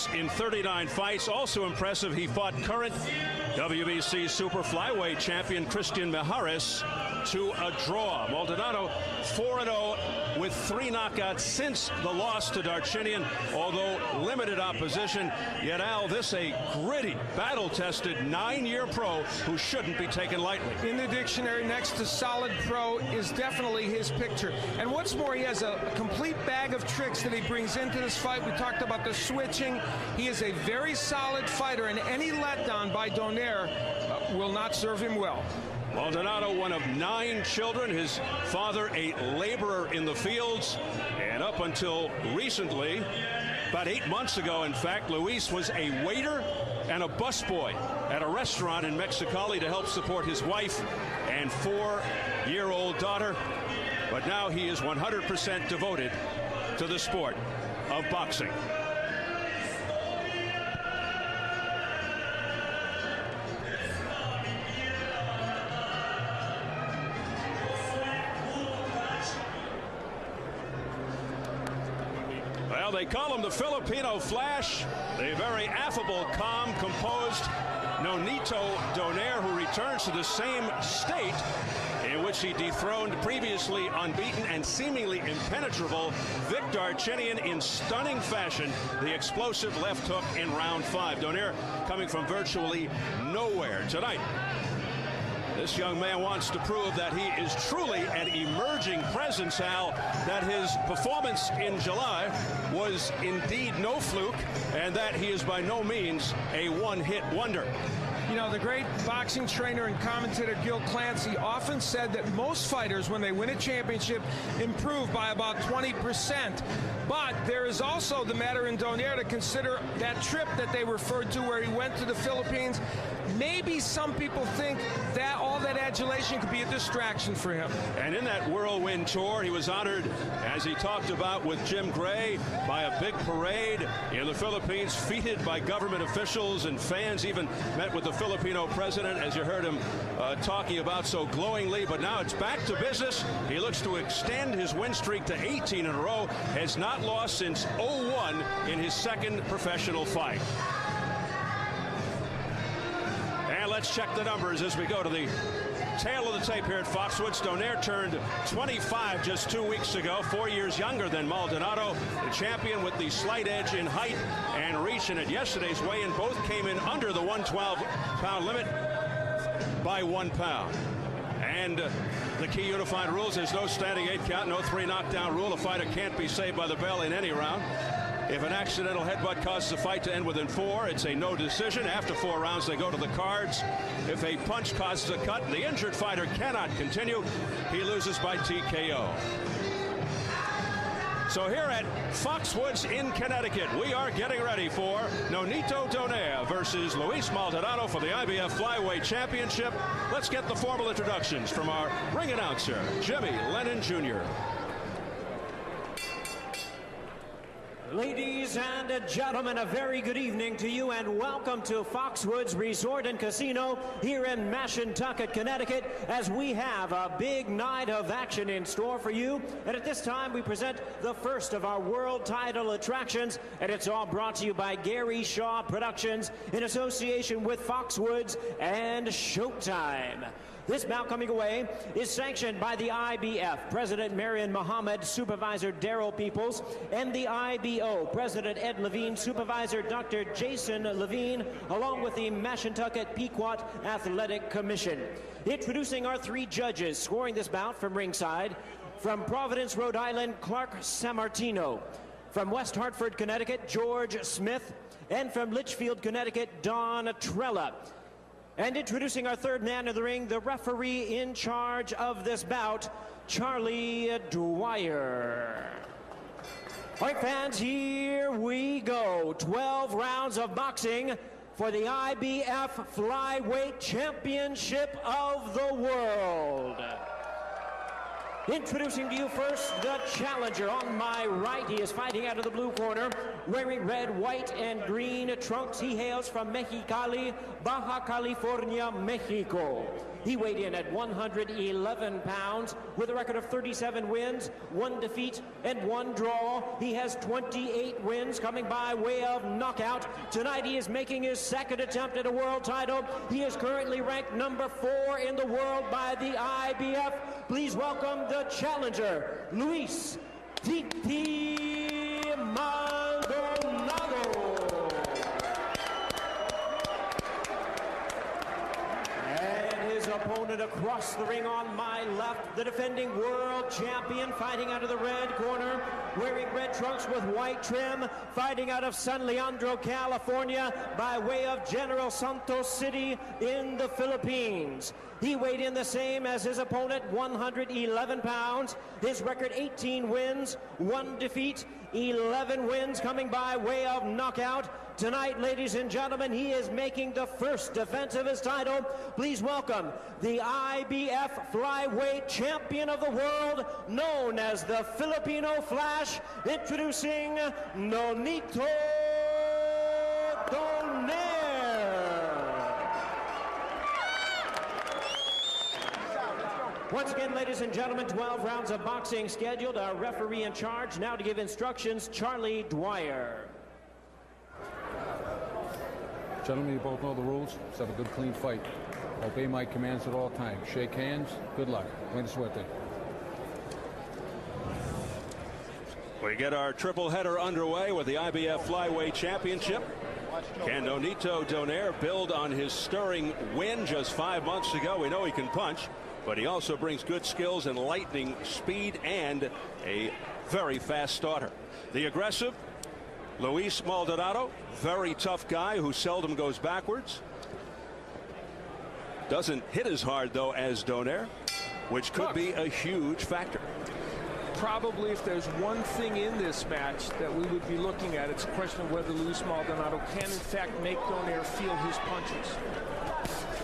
wins in 39 fights. Also impressive, he fought current WBC super flyweight champion Christian Mijares to a draw. Maldonado 4-0 with 3 knockouts since the loss to Darchinian, although limited opposition. Yet, Al, this a gritty, battle-tested 9-year pro who shouldn't be taken lightly. In the dictionary, next to solid pro is definitely his picture. And what's more, he has a complete bag of tricks that he brings into this fight. We talked about the switching. He is a very solid fighter, and any letdown by Donaire will not serve him well. Maldonado, one of 9 children, his father a laborer in the fields, and up until recently, about 8 months ago, in fact, Luis was a waiter and a busboy at a restaurant in Mexicali to help support his wife and 4-year-old daughter. But now he is 100% devoted to the sport of boxing. Well, they call him the Filipino Flash, the very affable, calm, composed Nonito Donaire, who returns to the same state in which he dethroned previously unbeaten and seemingly impenetrable Vic Darchinian in stunning fashion, the explosive left hook in round 5. Donaire coming from virtually nowhere tonight. This young man wants to prove that he is truly an emerging presence, Al, that his performance in July was indeed no fluke, and that he is by no means a one-hit wonder. You know, the great boxing trainer and commentator Gil Clancy often said that most fighters, when they win a championship, improve by about 20%. But there is also the matter in Donaire to consider that trip that they referred to where he went to the Philippines. Maybe some people think that all that adulation could be a distraction for him. And in that whirlwind tour, he was honored, as he talked about with Jim Gray, by a big parade in the Philippines, feted by government officials, and fans even met with the Filipino president, as you heard him talking about so glowingly. But now it's back to business. He looks to extend his win streak to 18 in a row, has not lost since 0-1 in his second professional fight. And let's check the numbers as we go to the tail of the tape here at Foxwoods. Donaire turned 25 just 2 weeks ago, 4 years younger than Maldonado, the champion with the slight edge in height and reach. And at yesterday's weigh-in, both came in under the 112-pound limit by 1 pound. And the key unified rules, there's no standing 8 count, no 3 knockdown rule. A fighter can't be saved by the bell in any round. If an accidental headbutt causes a fight to end within 4, it's a no decision. After 4 rounds, they go to the cards. If a punch causes a cut, the injured fighter cannot continue. He loses by TKO. So here at Foxwoods in Connecticut, we are getting ready for Nonito Donaire versus Luis Maldonado for the IBF Flyweight Championship. Let's get the formal introductions from our ring announcer, Jimmy Lennon Jr. Ladies and gentlemen, a very good evening to you and welcome to Foxwoods Resort and Casino here in Mashantucket, Connecticut, as we have a big night of action in store for you. And at this time, we present the first of our world title attractions, and it's all brought to you by Gary Shaw Productions in association with Foxwoods and Showtime. This bout coming away is sanctioned by the IBF, President Marion Muhammad, Supervisor Darrell Peoples, and the IBO, President Ed Levine, Supervisor Dr. Jason Levine, along with the Mashantucket Pequot Athletic Commission. Introducing our 3 judges scoring this bout from ringside, from Providence, Rhode Island, Clark Sammartino, from West Hartford, Connecticut, George Smith, and from Litchfield, Connecticut, Don Trella. And introducing our 3rd man in the ring, the referee in charge of this bout, Charlie Dwyer. All right, fans, here we go. 12 rounds of boxing for the IBF Flyweight Championship of the World. Introducing to you first the challenger. On my right, he is fighting out of the blue corner, wearing red, white, and green trunks. He hails from Mexicali, Baja California, Mexico. He weighed in at 111 pounds with a record of 37 wins, 1 defeat, and 1 draw. He has 28 wins coming by way of knockout. Tonight he is making his second attempt at a world title. He is currently ranked number 4 in the world by the IBF. Please welcome the challenger, Luis Maldonado. Opponent across the ring on my left, the defending world champion, fighting out of the red corner, wearing red trunks with white trim, fighting out of San Leandro, California, by way of General Santos City in the Philippines. He weighed in the same as his opponent, 111 pounds. His record, 18 wins, 1 defeat, 11 wins coming by way of knockout. Tonight, ladies and gentlemen, he is making the first defense of his title. Please welcome the IBF flyweight champion of the world, known as the Filipino Flash, introducing Nonito Donaire. Once again, ladies and gentlemen, 12 rounds of boxing scheduled. Our referee in charge now to give instructions, Charlie Dwyer. Gentlemen, you both know the rules. Let's have a good, clean fight. Obey my commands at all times. Shake hands. Good luck. Buena suerte. We get our triple header underway with the IBF Flyweight Championship. Can Nonito Donaire build on his stirring win just 5 months ago? We know he can punch, but he also brings good skills and lightning speed and a very fast starter. The aggressive Luis Maldonado, very tough guy who seldom goes backwards. Doesn't hit as hard, though, as Donaire, which could be a huge factor. Probably if there's one thing in this match that we would be looking at, it's a question of whether Luis Maldonado can, in fact, make Donaire feel his punches.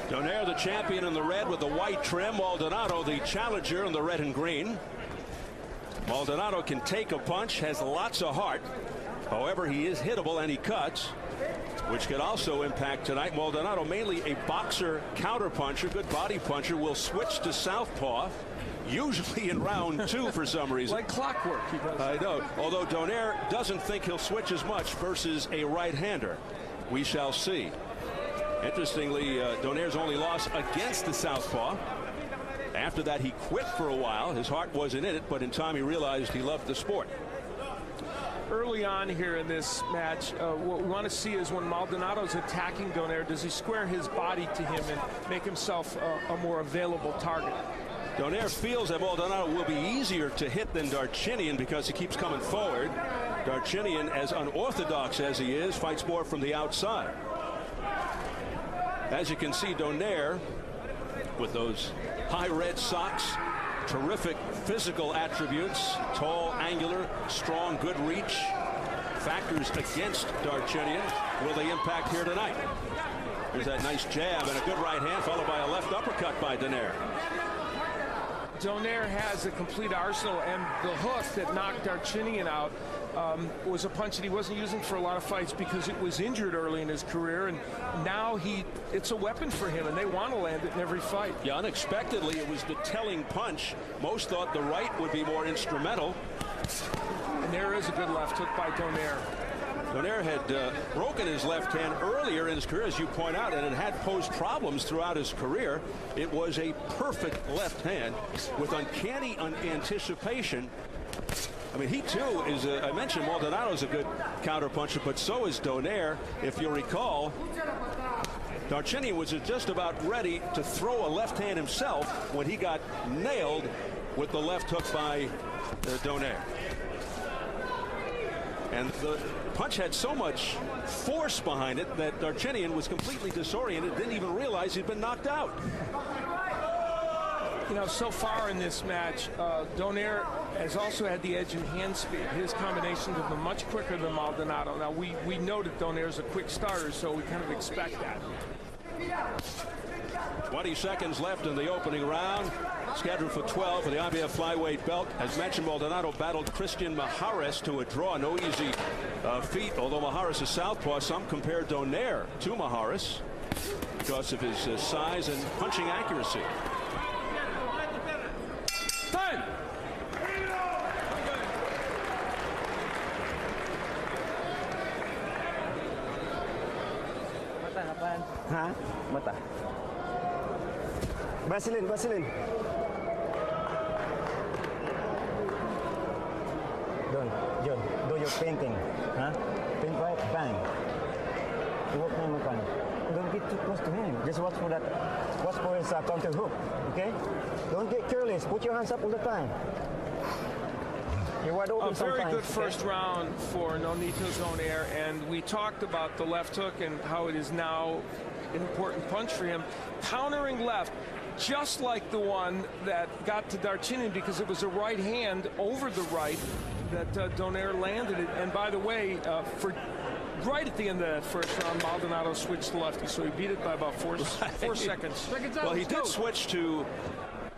Donaire, the champion in the red with the white trim. Maldonado, the challenger in the red and green. Maldonado can take a punch, has lots of heart. However, he is hittable and he cuts, which could also impact tonight. Maldonado, mainly a boxer counterpuncher, good body puncher, will switch to southpaw, usually in round 2 for some reason. Like clockwork, he does. I know. Although Donaire doesn't think he'll switch as much versus a right-hander. We shall see. Interestingly, Donaire's only loss against the southpaw. After that, he quit for a while. His heart wasn't in it, but in time he realized he loved the sport. Early on here in this match, what we want to see is when Maldonado's attacking Donaire, does he square his body to him and make himself a more available target? Donaire feels that Maldonado will be easier to hit than Darchinian because he keeps coming forward. Darchinian, as unorthodox as he is, fights more from the outside. As you can see, Donaire, with those high red socks, terrific physical attributes, tall, angular, strong, good reach. Factors against Darchinian. Will they impact here tonight? There's that nice jab and a good right hand followed by a left uppercut by Donaire. Donaire has a complete arsenal, and the hook that knocked Darchinian out was a punch that he wasn't using for a lot of fights because it was injured early in his career, and now it's a weapon for him, and they want to land it in every fight. Yeah, unexpectedly, it was the telling punch. Most thought the right would be more instrumental. And there is a good left hook by Donaire. Donaire had broken his left hand earlier in his career, as you point out, and it had posed problems throughout his career. It was a perfect left hand with uncanny anticipation. I mean, he too is, I mentioned Maldonado's a good counterpuncher, but so is Donaire. If you recall, Darchinian was just about ready to throw a left hand himself when he got nailed with the left hook by Donaire. And the punch had so much force behind it that Darchinian was completely disoriented, didn't even realize he'd been knocked out. You know, so far in this match, Donaire has also had the edge in hand speed. His combinations have been much quicker than Maldonado. Now, we know that Donaire's a quick starter, so we kind of expect that. 20 seconds left in the opening round. Scheduled for 12 for the IBF flyweight belt. As mentioned, Maldonado battled Christian Maharis to a draw. No easy feat, although Maharis is southpaw. Some compare Donaire to Maharis because of his size and punching accuracy. Time! Hah? Mata. Vaseline, Vaseline. John, do your painting. Huh? Paint right, bang. You walk him in front. Don't get too close to him. Just watch for that. Watch for his counter hook. Okay? Don't get careless. Put your hands up all the time. You're wide open. A very sometimes, good first round for Nonito Donaire, and we talked about the left hook and how it is now an important punch for him. Countering left, just like the one that got to Darchinian, because it was a right hand over the right that Donaire landed it. And by the way, for right at the end of that first round, Maldonado switched to lefty, so he beat it by about four seconds. Well, he did switch to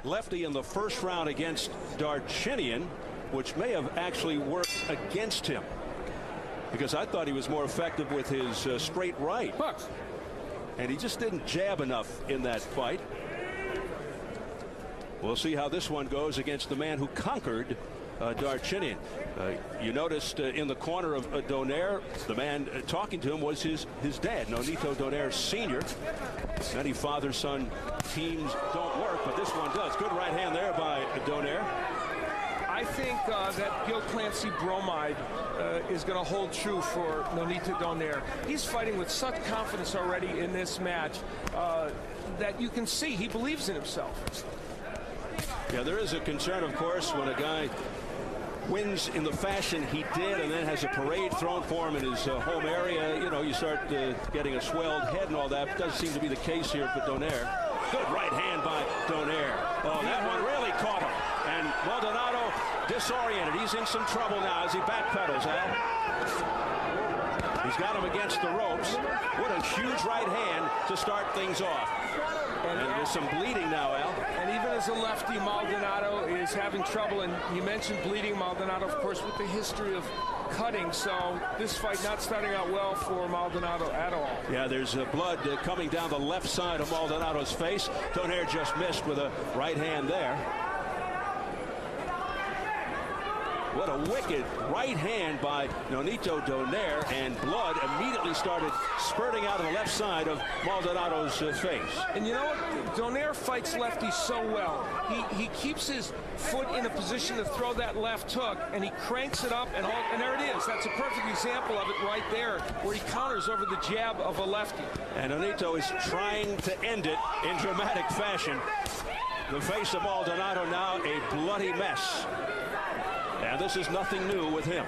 lefty in the first round against Darchinian, which may have actually worked against him, because I thought he was more effective with his straight right. And he just didn't jab enough in that fight. We'll see how this one goes against the man who conquered Darchinian. You noticed in the corner of Donaire, the man talking to him was his dad, Nonito Donaire Sr. Many father-son teams don't work, but this one does. Good right hand there by Donaire. I think that Gil Clancy bromide is going to hold true for Nonito Donaire. He's fighting with such confidence already in this match that you can see he believes in himself. Yeah, there is a concern, of course, when a guy wins in the fashion he did and then has a parade thrown for him in his home area. You know, you start getting a swelled head and all that. It doesn't seem to be the case here for Donaire. Good right hand by Donaire. Oh, that one really caught him. And Maldonado disoriented. He's in some trouble now as he backpedals, Al. He's got him against the ropes. What a huge right hand to start things off. And there's some bleeding now, Al. And even as a lefty, Maldonado is having trouble. And you mentioned bleeding. Maldonado, of course, with the history of cutting. So this fight not starting out well for Maldonado at all. Yeah, there's blood coming down the left side of Maldonado's face. Donaire just missed with a right hand there. What a wicked right hand by Nonito Donaire, and blood immediately started spurting out of the left side of Maldonado's face. And you know what? Donaire fights lefties so well. He keeps his foot in a position to throw that left hook, and he cranks it up, and there it is. That's a perfect example of it right there, where he counters over the jab of a lefty. And Nonito is trying to end it in dramatic fashion. The face of Maldonado now a bloody mess. And this is nothing new with him.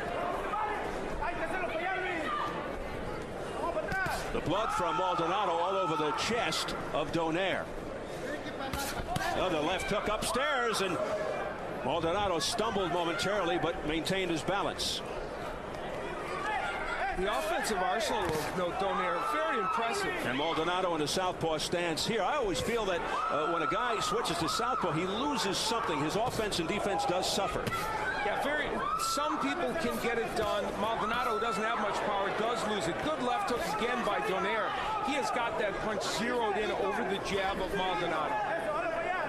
The blood from Maldonado all over the chest of Donaire. Another left hook upstairs, and Maldonado stumbled momentarily but maintained his balance. The offensive arsenal of Donaire, very impressive. And Maldonado in a southpaw stance here. I always feel that when a guy switches to southpaw, he loses something. His offense and defense does suffer. Yeah, some people can get it done. Maldonado doesn't have much power, does lose it. Good left hook again by Donaire. He has got that punch zeroed in over the jab of Maldonado.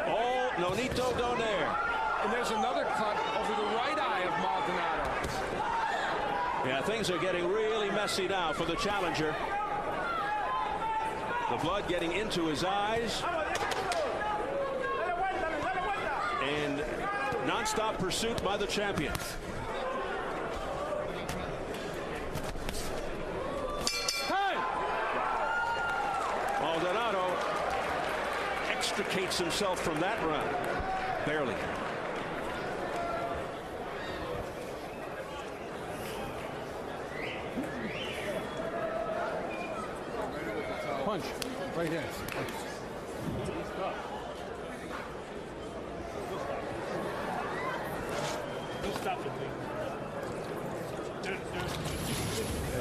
Oh, Nonito Donaire. And there's another cut over the right eye of Maldonado. Yeah, things are getting really messy now for the challenger. The blood getting into his eyes. And non-stop pursuit by the champion. Maldonado extricates himself from that run. Barely. Punch. Right here.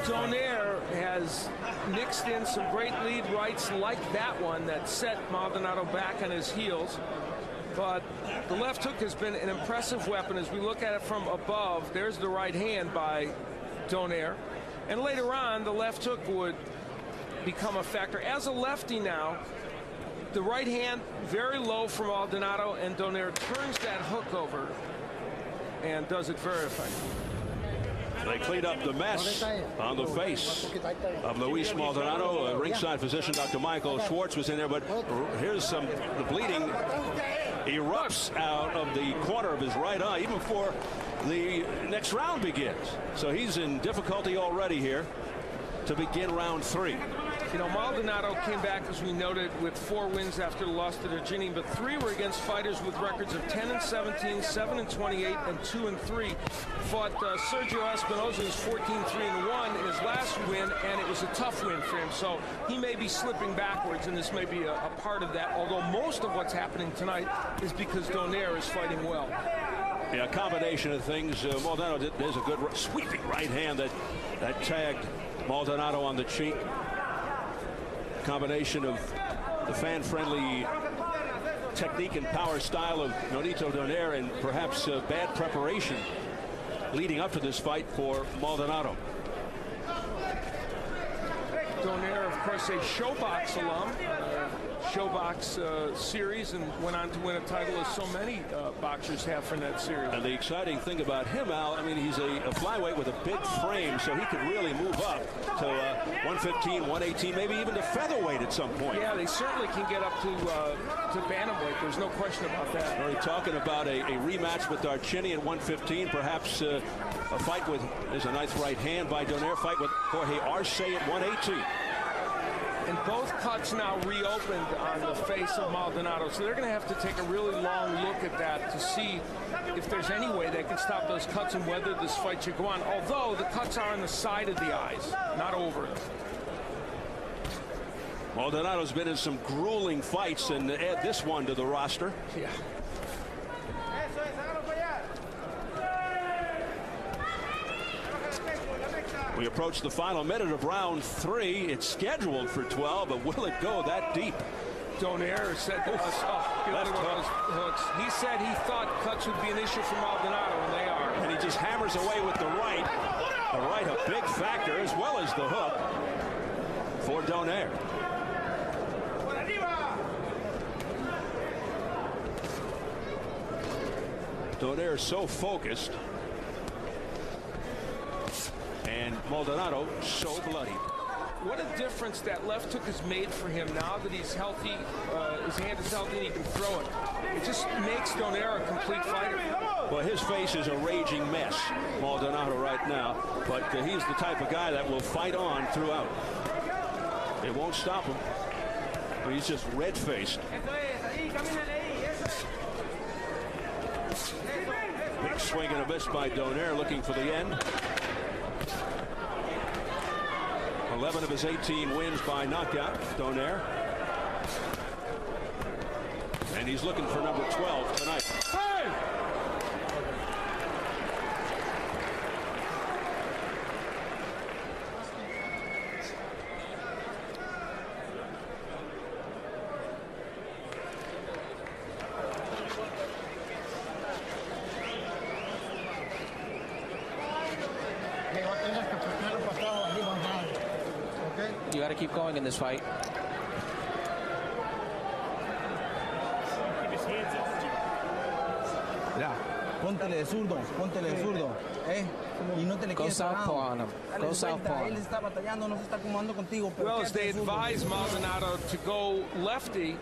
Donaire has mixed in some great lead rights like that one that set Maldonado back on his heels. But the left hook has been an impressive weapon as we look at it from above. There's the right hand by Donaire. And later on, the left hook would become a factor. As a lefty now, the right hand very low from Maldonado, and Donaire turns that hook over and does it very effectively. They cleaned up the mess on the face of Luis Maldonado. Ringside physician Dr. Michael Schwartz was in there, but here's the bleeding erupts out of the corner of his right eye even before the next round begins. So he's in difficulty already here to begin round 3. You know, Maldonado came back, as we noted, with 4 wins after the loss to Virginia, but 3 were against fighters with records of 10-17, 7-28, and 2-3. Fought Sergio Espinoza, who's 14-3-1 in his last win, and it was a tough win for him. So he may be slipping backwards, and this may be a part of that, although most of what's happening tonight is because Donaire is fighting well. Yeah, a combination of things. Maldonado, there's a good sweeping right hand that tagged Maldonado on the cheek. Combination of the fan-friendly technique and power style of Nonito Donaire and perhaps bad preparation leading up to this fight for Maldonado. Donaire, of course, a Showbox alum, Showbox series, and went on to win a title as so many boxers have from that series. And the exciting thing about him, Al, I mean, he's a flyweight with a big frame, so he could really move up to 115, 118, maybe even to featherweight at some point. Yeah, they certainly can get up to bantamweight. There's no question about that. We're talking about a rematch with Darchini at 115, perhaps a fight with, there's a nice right hand by Donaire, fight with Jorge Arce at 118. And both cuts now reopened on the face of Maldonado, so they're going to have to take a really long look at that to see if there's any way they can stop those cuts and whether this fight should go on, although the cuts are on the side of the eyes, not over it. Maldonado's been in some grueling fights, and add this one to the roster. Yeah. We approach the final minute of round 3. It's scheduled for 12, but will it go that deep? Donaire said to us, hooks. He said he thought cuts would be an issue for Maldonado, and they are. And he just hammers away with the right. The right, a big factor, as well as the hook for Donaire. Donaire is so focused. And Maldonado so bloody. What a difference that left hook has made for him now that he's healthy, his hand is healthy, and he can throw it. It just makes Donaire a complete fighter. Well, his face is a raging mess, Maldonado, right now. But he's the type of guy that will fight on throughout. It won't stop him. He's just red-faced. Big swing and a miss by Donaire, looking for the end. 11 of his 18 wins by knockout, Donaire. And he's looking for number 12 tonight. Hey! You got to keep going in this fight. Póntele de zurdo, póntele de zurdo, y no te le quedes southpaw on him. Go southpaw. Él está batallando, no se está acomodando contigo. Well, as they advise Maldonado to go lefty,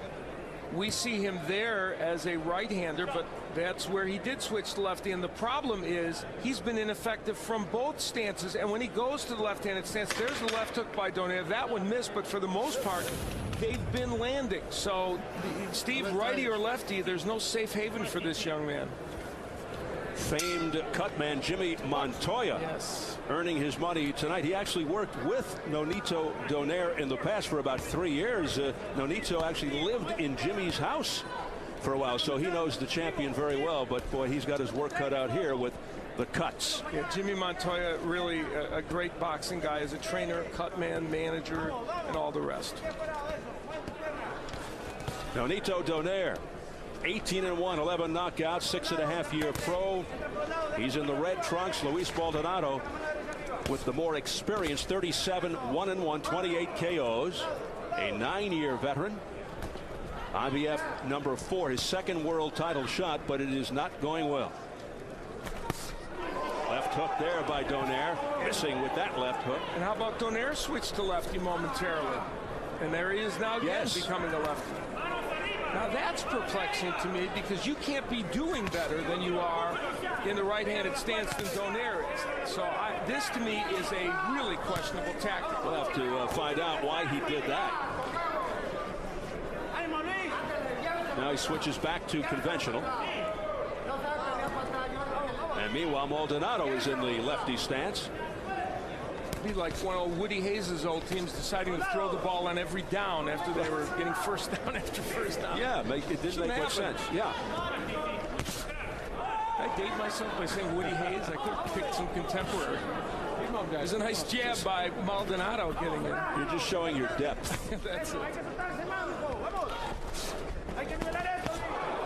we see him there as a right-hander, but that's where he did switch to lefty. And the problem is he's been ineffective from both stances. And when he goes to the left-handed stance, there's the left hook by Donaire. That one missed, but for the most part, they've been landing. So, Steve, righty or lefty, there's no safe haven for this young man. Famed cutman Jimmy Montoya, yes, earning his money tonight. He actually worked with Nonito Donaire in the past for about 3 years. Nonito actually lived in Jimmy's house for a while, so he knows the champion very well. But boy, he's got his work cut out here with the cuts. Yeah, Jimmy Montoya, really a great boxing guy as a trainer, cut man, manager, and all the rest. Nonito Donaire, 18-1, 11 knockouts, 6.5-year pro. He's in the red trunks. Luis Maldonado with the more experienced 37, 1-1, 28 KOs. A 9-year veteran. IBF number 4, his second world title shot, but it is not going well. Left hook there by Donaire, missing with that left hook. And how about Donaire switched to lefty momentarily? And there he is now again, becoming a lefty. Now that's perplexing to me, because you can't be doing better than you are in the right-handed stance than Donaire is. So this to me is a really questionable tactic. We'll have to find out why he did that. Now he switches back to conventional. And meanwhile, Maldonado is in the lefty stance. Be like one of Woody Hayes' old teams deciding to throw the ball on every down after they were getting first down after first down. Yeah, it didn't make much sense. Yeah. I date myself by saying Woody Hayes. I could have picked some contemporary. There's a nice jab by Maldonado getting it. You're just showing your depth. That's it.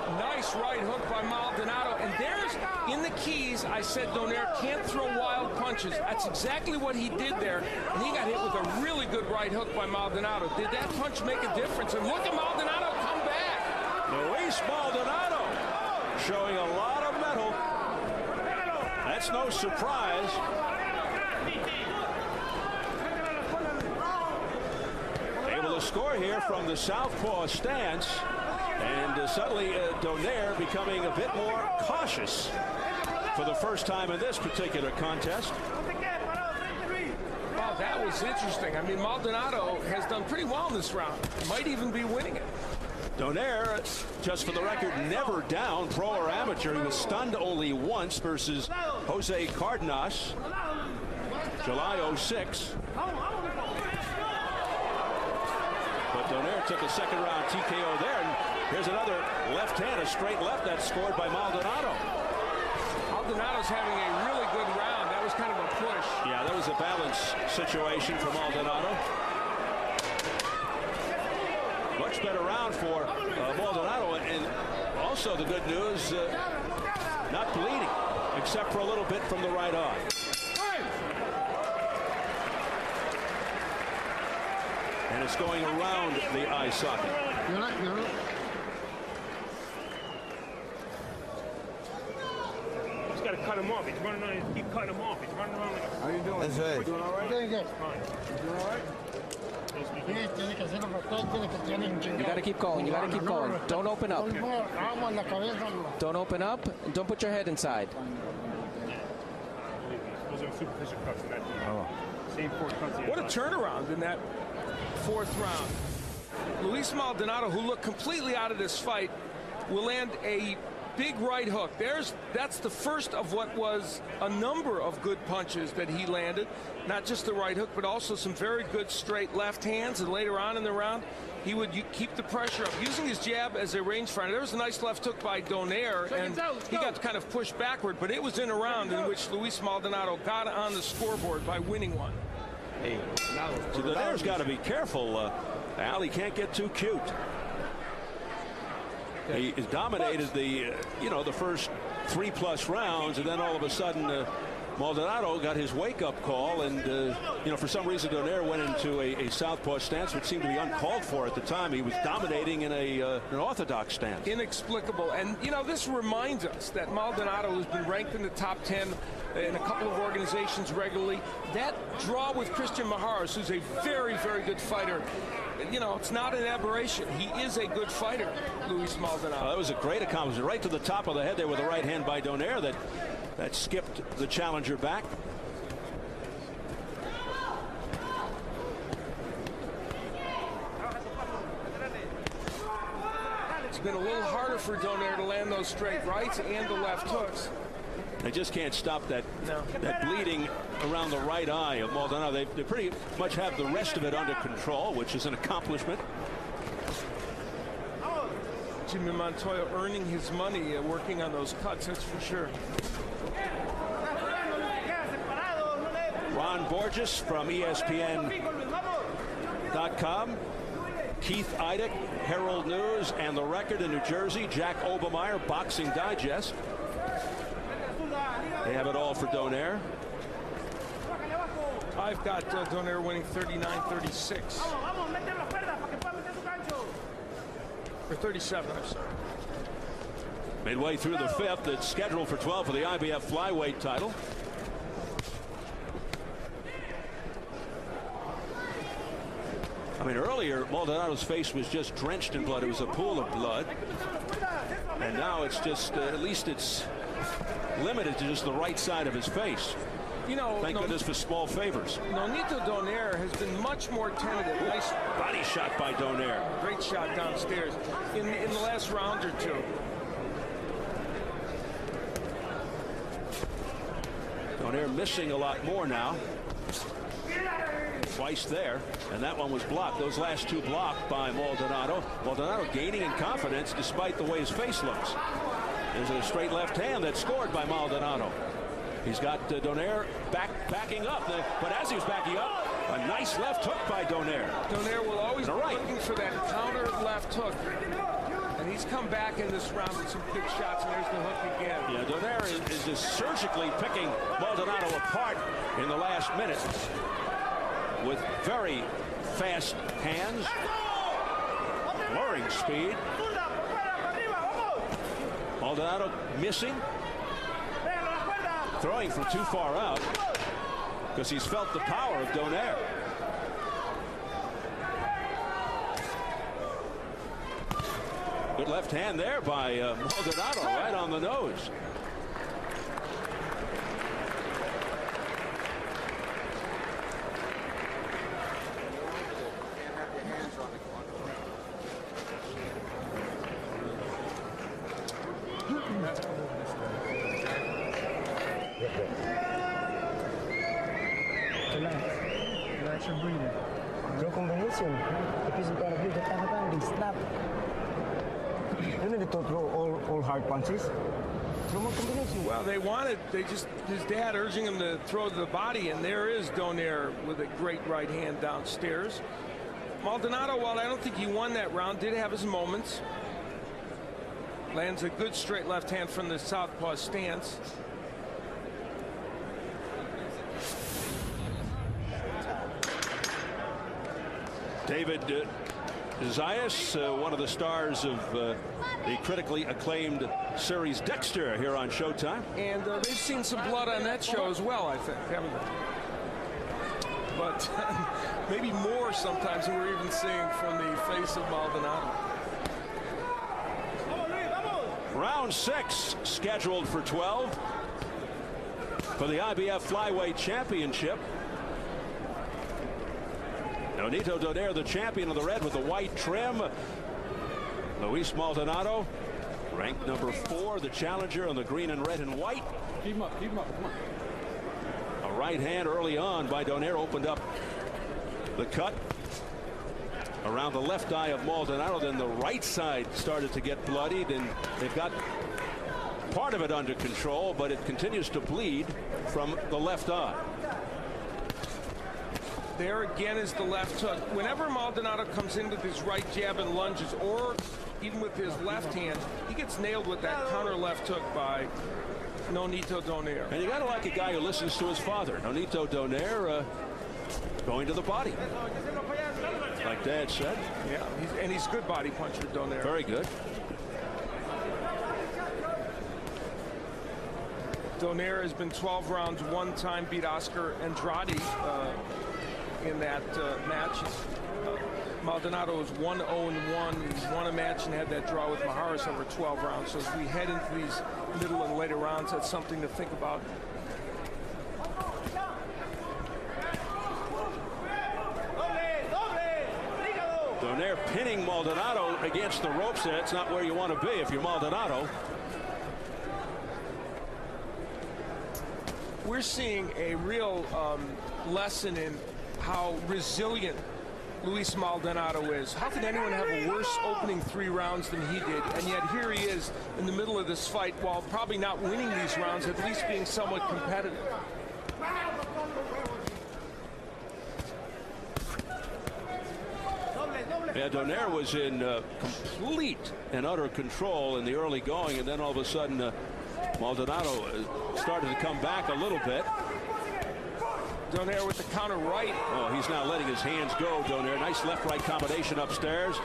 Nice right hook by Maldonado. And there's, in the keys, I said Donaire can't throw wild punches. That's exactly what he did there. And he got hit with a really good right hook by Maldonado. Did that punch make a difference? And look at Maldonado come back. Luis Maldonado showing a lot of mettle. That's no surprise. Able to score here from the southpaw stance. And suddenly Donaire becoming a bit more cautious for the first time in this particular contest. Wow, that was interesting. I mean, Maldonado has done pretty well in this round. Might even be winning it. Donaire, just for the record, never down, pro or amateur. He was stunned only once versus Jose Cardenas, July 06. But Donaire took a second round TKO there. And here's another left hand, a straight left that's scored by Maldonado. Maldonado's having a really good round. That was kind of a push. Yeah, that was a balance situation for Maldonado. Much better round for Maldonado. And also the good news, not bleeding, except for a little bit from the right eye. And it's going around the eye socket. Just got to cut him off. He's running on. Keep cutting him off. He's running around. How you doing? That's right. Doing all right? Doing good. Doing all right? You got to keep going. You got to keep going. Don't open up. Don't open up. And don't put your head inside. Those are superficial cuts. Same 4 cuts. What a turnaround in that 4th round. Luis Maldonado, who looked completely out of this fight, will land a big right hook. That's the first of what was a number of good punches that he landed. Not just the right hook, but also some very good straight left hands. And later on in the round, he would keep the pressure up, using his jab as a rangefinder. There was a nice left hook by Donaire, and he got kind of pushed backward. But it was in a round in which Luis Maldonado got on the scoreboard by winning one. Hey, so Donaire's got to be careful. Al, he can't get too cute. He dominated the, the first 3+ rounds, and then all of a sudden Maldonado got his wake-up call, and for some reason Donaire went into a southpaw stance, which seemed to be uncalled for at the time. He was dominating in an orthodox stance. Inexplicable, and this reminds us that Maldonado has been ranked in the top 10 in a couple of organizations regularly. That draw with Christian Maharas, who's a very, very good fighter. It's not an aberration. He is a good fighter, Luis Maldonado. That was a great accomplishment. Right to the top of the head there with the right hand by Donaire that skipped the challenger back. It's been a little harder for Donaire to land those straight rights and the left hooks. They just can't stop that bleeding around the right eye of Maldonado. They pretty much have the rest of it under control, which is an accomplishment. Jimmy Montoya earning his money working on those cuts, that's for sure. Ron Borges from ESPN.com, Keith Eidick, Herald News, and The Record in New Jersey, Jack Obermeyer, Boxing Digest. They have it all for Donaire. I've got Donaire winning 39-36. Or 37, I'm sorry. Midway through the fifth, it's scheduled for 12 for the IBF flyweight title. I mean, earlier, Maldonado's face was just drenched in blood. It was a pool of blood. And now it's just, at least it's limited to just the right side of his face. You know, thank goodness for small favors. Nonito Donaire has been much more tentative. Nice body shot by Donaire. Great shot downstairs in the last round or two. Donaire missing a lot more now. Twice there, and that one was blocked. Those last two blocked by Maldonado. Maldonado gaining in confidence despite the way his face looks. There's a straight left hand that's scored by Maldonado. He's got Donaire backing up, but as he was backing up, a nice left hook by Donaire. Donaire will always be looking for that counter left hook. And he's come back in this round with some big shots, and there's the hook again. Yeah, Donaire is just surgically picking Maldonado apart in the last minute with very fast hands, luring speed. Maldonado missing, throwing from too far out because he's felt the power of Donaire. Good left hand there by Maldonado, right on the nose. Relax your breathing. Your combination, if it's gonna be the time they snap. You need to throw all hard punches. Throw more combination. Well, they just his dad urging him to throw to the body, and there is Donaire with a great right hand downstairs. Maldonado, while I don't think he won that round, did have his moments. Lands a good straight left hand from the southpaw stance. David Zayas, one of the stars of the critically acclaimed series Dexter here on Showtime. And they've seen some blood on that show as well, I think, haven't they? But maybe more sometimes than we're even seeing from the face of Maldonado. Round 6 scheduled for 12 for the IBF Flyweight Championship. Nonito Donaire, the champion of the red with the white trim. Luis Maldonado, ranked number 4, the challenger on the green and red and white. Keep him up, come on. A right hand early on by Donaire opened up the cut around the left eye of Maldonado. Then the right side started to get bloodied, and they've got part of it under control, but it continues to bleed from the left eye. There again is the left hook. Whenever Maldonado comes into these right jab and lunges, or even with his left hand, he gets nailed with that counter left hook by Nonito Donaire. And you got to like a guy who listens to his father. Nonito Donaire going to the body, like Dad said. Yeah, he's a good body puncher, Donaire. Very good. Donaire has been 12 rounds, one time beat Oscar Andrade in that match. Maldonado is 1-0-1. He's won a match and had that draw with Maharis over 12 rounds. So as we head into these middle and later rounds, that's something to think about. Donaire pinning Maldonado against the ropes there. That's not where you want to be if you're Maldonado. We're seeing a real lesson in how resilient Luis Maldonado is. How can anyone have a worse opening 3 rounds than he did? And yet here he is in the middle of this fight, while probably not winning these rounds, at least being somewhat competitive. Yeah, Donaire was in complete and utter control in the early going, and then all of a sudden Maldonado started to come back a little bit. Donaire with the counter right. Oh, he's now letting his hands go, Donaire. Nice left-right combination upstairs.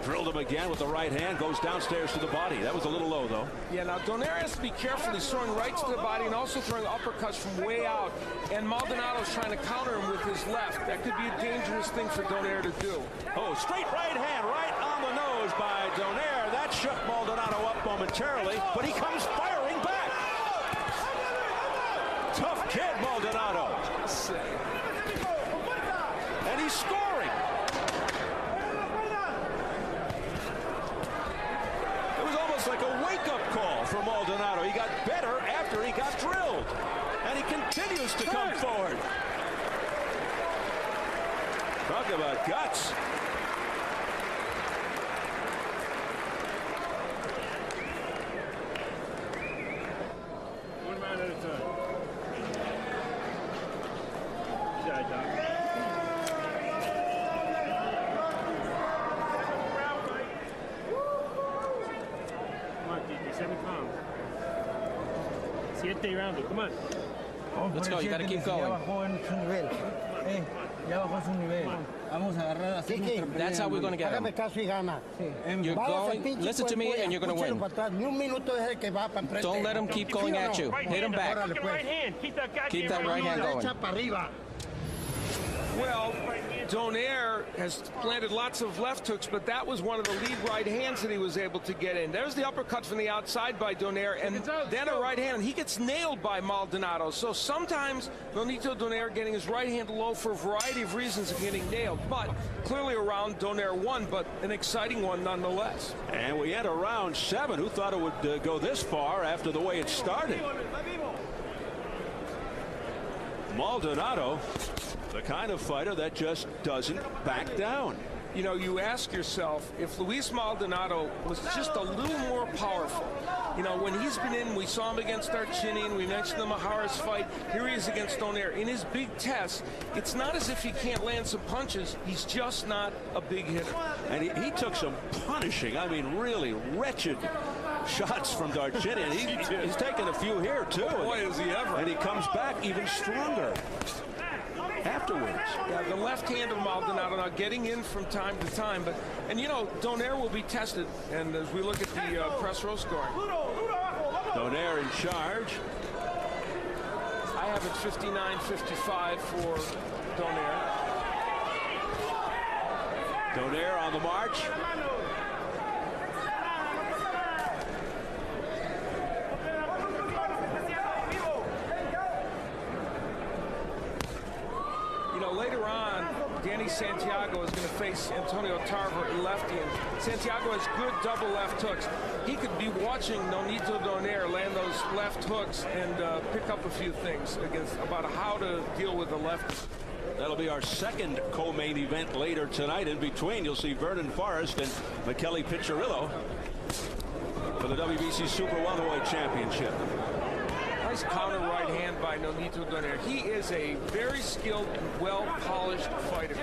Drilled him again with the right hand. Goes downstairs to the body. That was a little low, though. Yeah, now Donaire has to be careful. He's throwing right to the body and also throwing uppercuts from way out. And Maldonado's trying to counter him with his left. That could be a dangerous thing for Donaire to do. Oh, straight right hand right on the nose by Donaire. That shook Maldonado up momentarily, but he comes firing back. Tough kid, Maldonado. And he's scoring. It was almost like a wake-up call for Maldonado. He got better after he got drilled. And he continues to come forward. Talk about guts. One round at a time. You got it, Doc. Come on, Tiki, 7 pounds. 7 rounds, come on. Let's go, you gotta keep going. That's how we're going to get him. You're going, listen to me, and you're going to win. Don't let him keep going at you. Hit him back. Keep that right hand going. Well, Donaire has planted lots of left hooks, but that was one of the lead right hands that he was able to get in. There's the uppercut from the outside by Donaire, and then a right hand. He gets nailed by Maldonado. So sometimes Nonito Donaire getting his right hand low for a variety of reasons of getting nailed. But clearly a round Donaire won, but an exciting one nonetheless. And we enter round 7. Who thought it would go this far after the way it started? Maldonado, the kind of fighter that just doesn't back down. You know, you ask yourself, if Luis Maldonado was just a little more powerful, you know, when he's been in, we saw him against Darchinian, we mentioned the Maharis fight, here he is against Donaire. In his big tests, it's not as if he can't land some punches, he's just not a big hitter. And he took some punishing, I mean, really wretched shots from Darchinian. He's taken a few here, too. Boy, is he ever. And he comes back even stronger afterwards. Yeah, the left hand of Maldonado now getting in from time to time, and you know, Donaire will be tested, and as we look at the press row scoring. Donaire in charge. I have it 59-55 for Donaire. Donaire on the march. Later on, Danny Santiago is going to face Antonio Tarver, a lefty, and Santiago has good double left hooks. He could be watching Nonito Donaire land those left hooks and pick up a few things about how to deal with the lefty. That'll be our second co-main event later tonight. In between, you'll see Vernon Forrest and Michele Piccirillo for the WBC Super Welterweight Championship. Nice counter right hand by Nonito Donaire. He is a very skilled and well-polished fighter.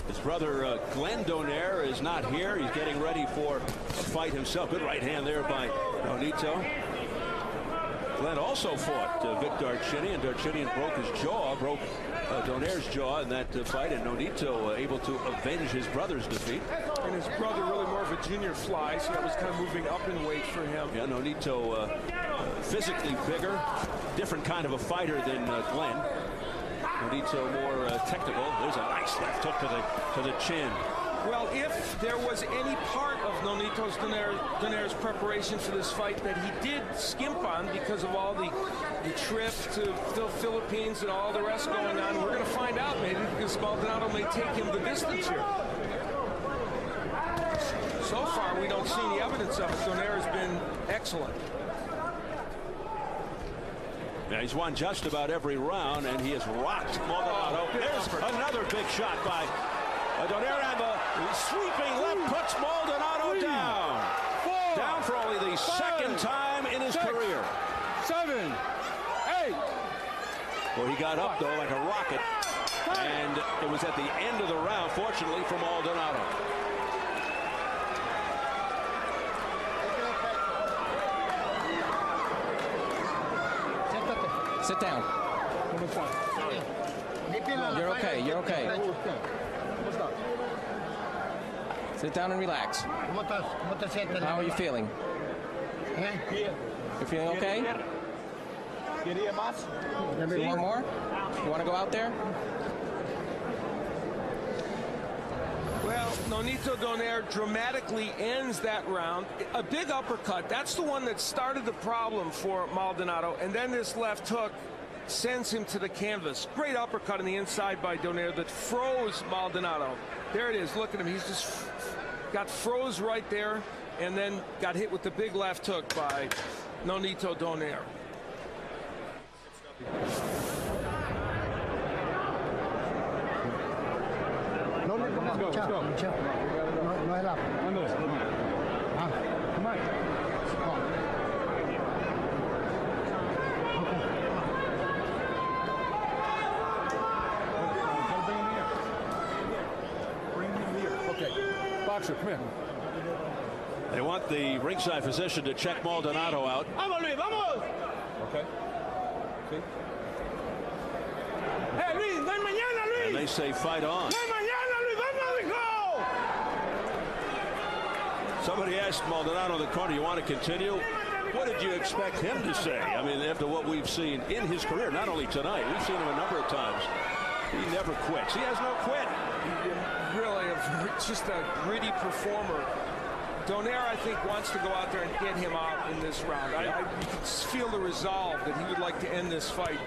His brother Glenn Donaire is not here. He's getting ready for a fight himself. Good right hand there by Nonito. Glenn also fought Vic Darchinian. Darchinian broke his jaw, broke Donaire's jaw in that fight, and Nonito able to avenge his brother's defeat. And his brother really more of a junior fly, so that was kind of moving up in weight for him. Yeah, Nonito physically bigger, different kind of a fighter than Glenn. Nonito more technical. There's a nice left hook to the chin. Well, if there was any part of Nonito Donaire's preparation for this fight that he did skimp on because of all the trip to the Philippines and all the rest going on, we're going to find out maybe because Maldonado may take him the distance here. So far, we don't see any evidence of it. Donaire has been excellent. Yeah, he's won just about every round, and he has rocked Maldonado. There's another big shot by Donaire, and the sweeping left puts Maldonado down. Down for only the second time in his career. 7, 8. where he got up, though, like a rocket. And it was at the end of the round, fortunately, for Maldonado. Sit down. You're okay. You're okay. Sit down and relax. How are you feeling? You're feeling okay? You want more? You want to go out there? Well, Nonito Donaire dramatically ends that round. A big uppercut. That's the one that started the problem for Maldonado. And then this left hook sends him to the canvas. Great uppercut on the inside by Donaire that froze Maldonado. There it is. Look at him. He's just got froze right there and then got hit with the big left hook by Nonito Donaire. Let's go. No hay lap. Come on. Okay. Boxer, come here. They want the ringside physician to check Maldonado out. Vamos, Luis, vamos. Okay. See? Hey, Luis, no hay mañana, Luis. And they say fight on. No hay mañana, Luis, vamos, hijo. Somebody asked Maldonado in the corner, you want to continue? What did you expect him to say? I mean, after what we've seen in his career, not only tonight, we've seen him a number of times. He never quits. He has no quit. Really, just a gritty performer. Donaire, I think, wants to go out there and get him out in this round. I can feel the resolve that he would like to end this fight.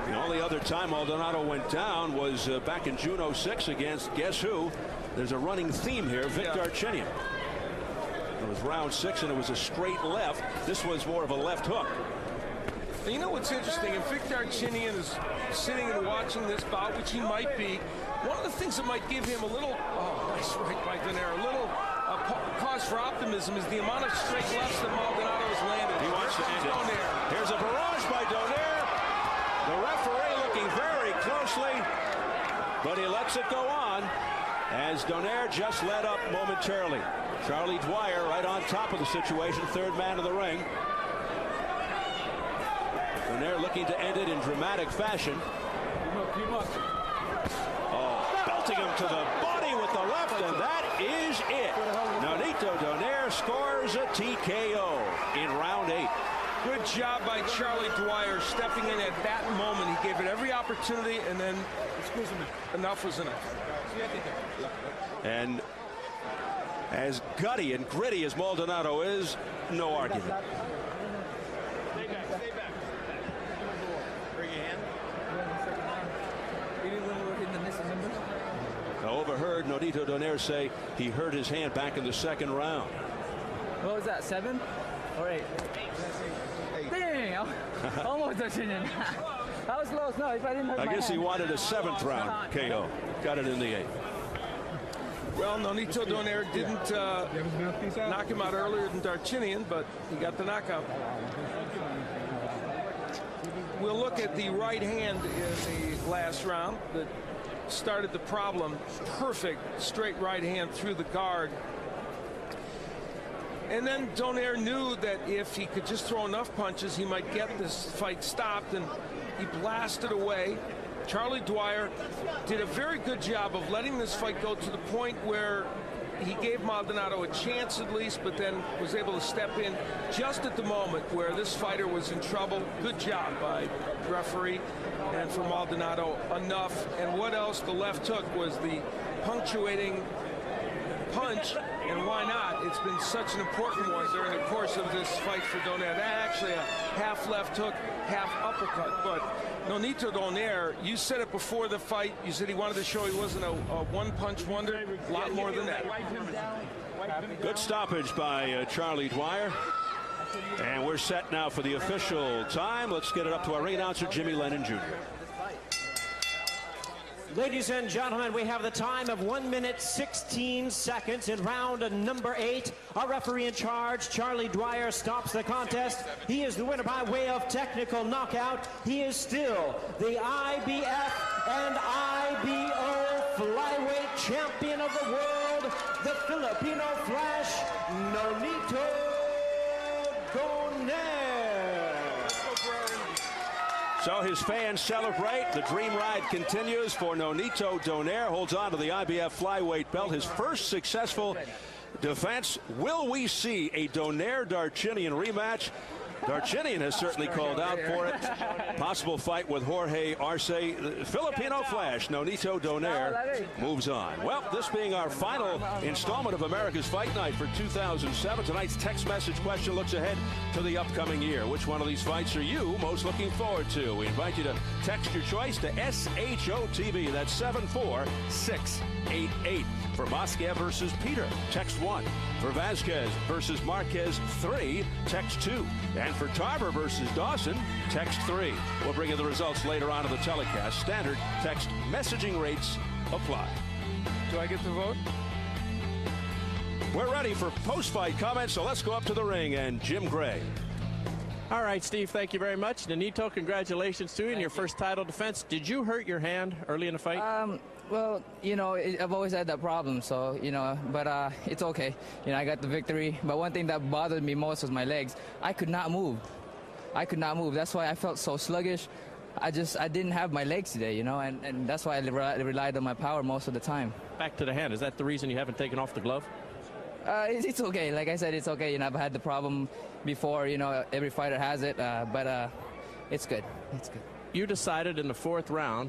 The only other time Maldonado went down was back in June '06 against, guess who? There's a running theme here, Victor Archinian. It was round 6 and it was a straight left. This was more of a left hook. And you know what's interesting? If Victor Archinian is sitting and watching this bout, which he might be, one of the things that might give him a little, nice right by Donaire, a little cause for optimism is the amount of straight lefts that Maldonado has landed. He wants to end it. Here's a barrage by Donaire. The referee looking very closely, but he lets it go on as Donaire just let up momentarily. Charlie Dwyer right on top of the situation, third man of the ring. Donaire looking to end it in dramatic fashion. Belting him to the body with the left, and that is it. Nonito Donaire scores a TKO in round 8. Good job by Charlie Dwyer stepping in at that moment. He gave it every opportunity, and then enough was enough. And as gutty and gritty as Maldonado is, no argument. Stay back. Bring your hand. I overheard Nonito Donaire say he hurt his hand back in the second round. What was that, 7 or 8? Dang, almost touching it. That was close. No, if I didn't hurt I my guess hand. he wanted a 7th round KO. Got it in the 8th. Well, Nonito Donaire didn't knock him out earlier than Darchinian, but he got the knockout. We'll look at the right hand in the last round that started the problem. Perfect straight right hand through the guard. And then Donaire knew that if he could just throw enough punches, he might get this fight stopped, and he blasted away. Charlie Dwyer did a very good job of letting this fight go to the point where he gave Maldonado a chance at least, but then was able to step in just at the moment where this fighter was in trouble. Good job by the referee, and for Maldonado, enough. And what else? The left hook was the punctuating punch, and why not? It's been such an important one during the course of this fight for Donaire. That actually a half left hook, half uppercut. But Nonito Donaire, you said it before the fight. You said he wanted to show he wasn't a one-punch wonder. A lot more than that. Good stoppage by Charlie Dwyer. And we're set now for the official time. Let's get it up to our ring announcer, Jimmy Lennon Jr. Ladies and gentlemen, we have the time of 1 minute 16 seconds in round number 8. Our referee in charge, Charlie Dwyer, stops the contest. He is the winner by way of technical knockout. He is still the IBF and IBO flyweight champion of the world, the Filipino Flash, Nonito Donaire. So his fans celebrate. The dream ride continues for Nonito Donaire. Holds on to the IBF flyweight belt. His first successful defense. Will we see a Donaire-Darchinian rematch? Darchinian has certainly called out for it. Possible fight with Jorge Arce. The Filipino Flash, Nonito Donaire, moves on. Well, this being our final installment of America's Fight Night for 2007, tonight's text message question looks ahead to the upcoming year. Which one of these fights are you most looking forward to? We invite you to text your choice to SHOTV. That's 74688. For Mosquev versus Peter, text 1. For Vasquez versus Marquez, 3. Text 2. And for Tarver versus Dawson, text 3. We'll bring you the results later on in the telecast. Standard text messaging rates apply. Do I get to vote? We're ready for post-fight comments, so let's go up to the ring and Jim Gray. All right, Steve, thank you very much. Nonito, congratulations to you in your first title defense. Did you hurt your hand early in the fight? Well, you know, I've always had that problem, so, you know, but it's okay. You know, I got the victory. But one thing that bothered me most was my legs. I could not move. I could not move. That's why I felt so sluggish. I didn't have my legs today, you know, and that's why I relied on my power most of the time. Back to the hand. Is that the reason you haven't taken off the glove? It's okay. Like I said, it's okay. You know, I've had the problem before. You know, every fighter has it, but it's good. It's good. You decided in the 4th round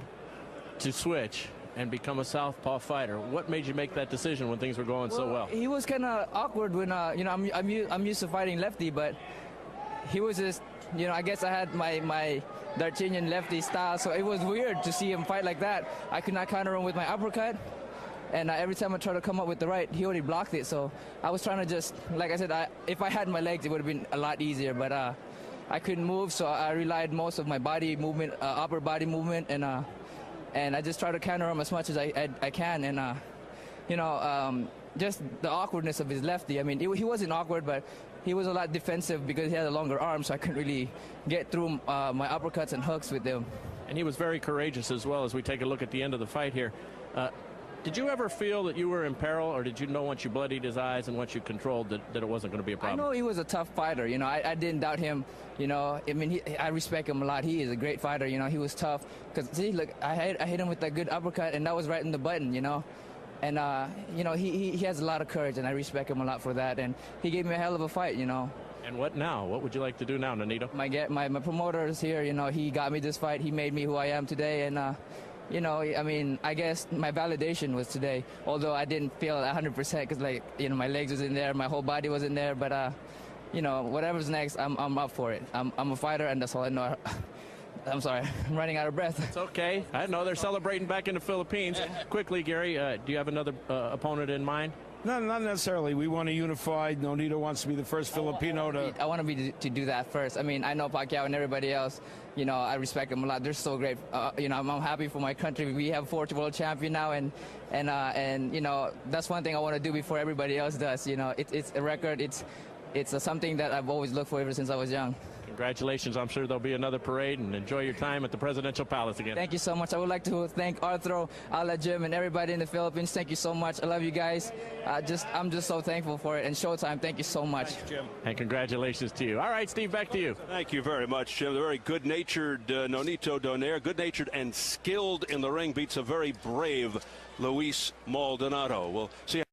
to switch and become a southpaw fighter. What made you make that decision when things were going so well? He was kind of awkward when, you know, I'm used to fighting lefty, but he was just, you know, I guess I had my Darchinian lefty style, so it was weird to see him fight like that. I could not counter him with my uppercut, and every time I tried to come up with the right, he already blocked it. So I was trying to just, like I said, if I had my legs, it would have been a lot easier, but I couldn't move, so I relied most of my body movement, upper body movement, and I just try to counter him as much as I can. And, you know, just the awkwardness of his lefty. I mean, he wasn't awkward, but he was a lot defensive because he had a longer arm, so I couldn't really get through my uppercuts and hooks with him. And he was very courageous as well as we take a look at the end of the fight here. Did you ever feel that you were in peril, or did you know once you bloodied his eyes and once you controlled that it wasn't going to be a problem? I know he was a tough fighter. You know, I didn't doubt him. You know, I mean, I respect him a lot. He is a great fighter. You know, he was tough. Because, see, look, I hit him with that good uppercut, and that was right in the button, you know. And, you know, he has a lot of courage, and I respect him a lot for that. And he gave me a hell of a fight, you know. And what now? What would you like to do now, Nonito? My promoter is here. You know, he got me this fight. He made me who I am today. And, you know, I mean, I guess my validation was today, although I didn't feel 100% because, like, you know, my legs was in there, my whole body was in there. But, you know, whatever's next, I'm up for it. I'm a fighter, and that's all I know. I'm sorry, I'm running out of breath. It's okay. I know they're celebrating back in the Philippines. Quickly, Gary, do you have another opponent in mind? No, not necessarily. We want to unify. Nonito wants to be the first Filipino to... I want to do that first. I mean, I know Pacquiao and everybody else. You know, I respect them a lot. They're so great. You know, I'm happy for my country. We have 4th world champion now, and you know, that's one thing I want to do before everybody else does. You know, it's a record. It's something that I've always looked for ever since I was young. Congratulations. I'm sure there'll be another parade, and enjoy your time at the Presidential Palace again. Thank you so much. I would like to thank Arthur, Ala Jim, and everybody in the Philippines. Thank you so much. I love you guys. I'm just so thankful for it. And Showtime, thank you so much. Thanks, Jim. And congratulations to you. All right, Steve, back to you. Thank you very much, Jim. The very good-natured Nonito Donaire, good-natured and skilled in the ring, beats a very brave Luis Maldonado. We'll see